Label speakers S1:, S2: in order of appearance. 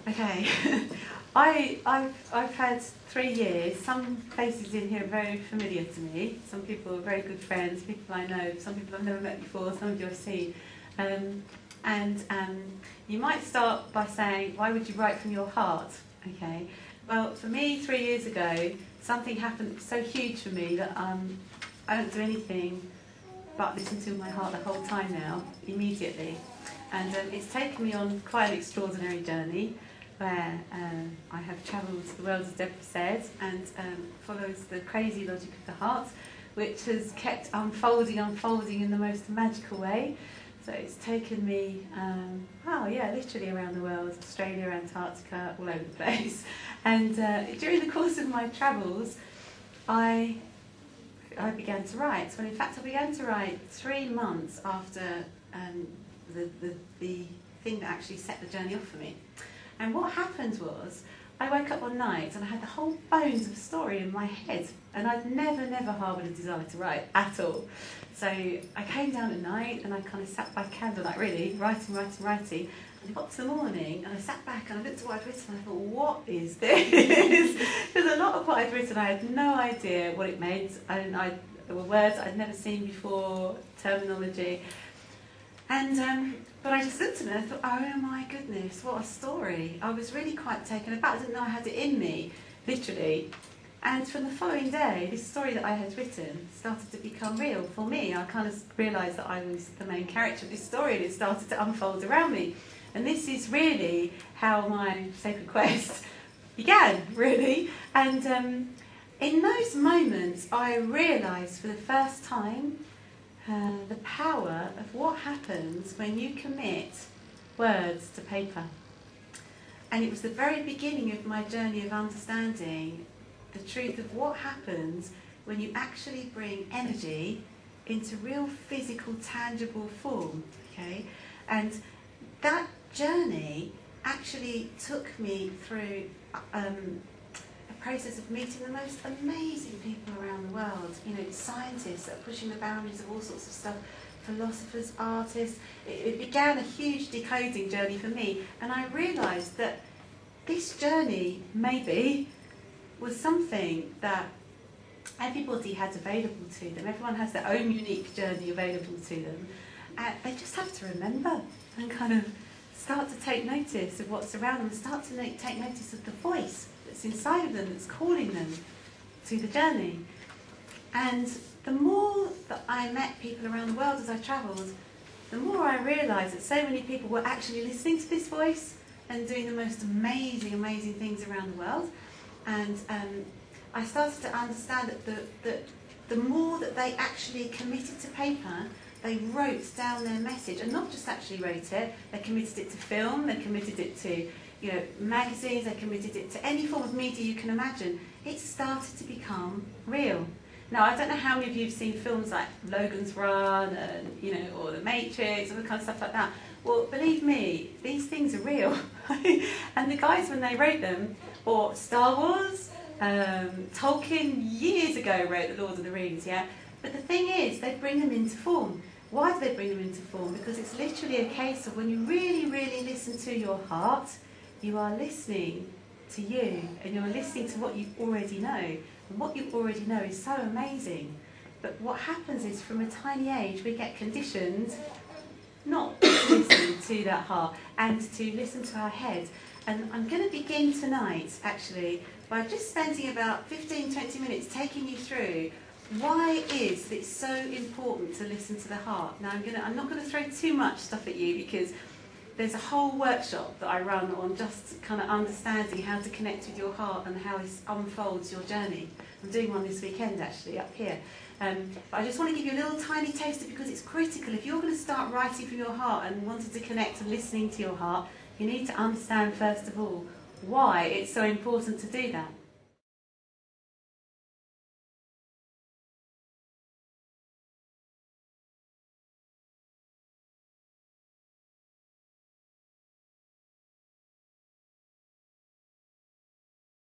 S1: Okay, I've had 3 years. Some faces in here are very familiar to me. Some people are very good friends, people I know, some people I've never met before, some of you I've seen. You might start by saying, why would you write from your heart? Okay. Well, for me, 3 years ago, something happened so huge for me that I don't do anything but listen to my heart the whole time now, immediately. And it's taken me on quite an extraordinary journey where I have travelled the world, as Deborah said, and follows the crazy logic of the heart, which has kept unfolding in the most magical way. So it's taken me, literally around the world, Australia, Antarctica, all over the place. And during the course of my travels, I began to write. Well, in fact, I began to write 3 months after the thing that actually set the journey off for me. And what happened was, I woke up one night and I had the whole bones of a story in my head, and I'd never harboured a desire to write at all. So I came down at night and I kind of sat by candlelight, really, writing. And I got to the morning and I sat back and I looked at what I'd written and I thought, what is this? Because a lot of what I'd written, I had no idea what it meant. There were words I'd never seen before, terminology. And but I just looked at it and I thought, oh my goodness, what a story. I was really quite taken aback. I didn't know I had it in me, literally. And from the following day, this story that I had written started to become real for me. I kind of realised that I was the main character of this story, and it started to unfold around me. And this is really how my sacred quest began, really. And in those moments, I realised for the first time the power of what happens when you commit words to paper. And it was the very beginning of my journey of understanding the truth of what happens when you actually bring energy into real physical, tangible form. Okay? And that journey actually took me through a process of meeting the most amazing people around the world. You know, scientists that are pushing the boundaries of all sorts of stuff, philosophers, artists. It began a huge decoding journey for me, and I realised that this journey maybe was something that everybody had available to them. Everyone has their own unique journey available to them. They just have to remember and kind of start to take notice of what's around them, start to take notice of the voice that's inside of them, that's calling them to the journey. And the more that I met people around the world as I travelled, the more I realised that so many people were actually listening to this voice and doing the most amazing things around the world. And I started to understand that the more that they actually committed to paper, they wrote down their message, and not just actually wrote it, they committed it to film, they committed it to magazines, they committed it to any form of media you can imagine. It started to become real. Now, I don't know how many of you have seen films like Logan's Run, and, or The Matrix, all the kind of stuff like that. Well, believe me, these things are real. And the guys, when they wrote them, or Star Wars, Tolkien years ago wrote The Lord of the Rings, yeah? But the thing is, they bring them into form. Why do they bring them into form? Because it's literally a case of when you really listen to your heart, you are listening to you, and you're listening to what you already know. And what you already know is so amazing. But what happens is, from a tiny age, we get conditioned not to listen to that heart and to listen to our head. And I'm going to begin tonight, actually, by just spending about 15-20 minutes taking you through why is it so important to listen to the heart. Now, I'm not going to throw too much stuff at you, because there's a whole workshop that I run on just kind of understanding how to connect with your heart and how it unfolds your journey. I'm doing one this weekend, actually, up here. But I just want to give you a little tiny taster, because it's critical. If you're going to start writing from your heart and wanting to connect and listening to your heart, you need to understand, first of all, why it's so important to do that.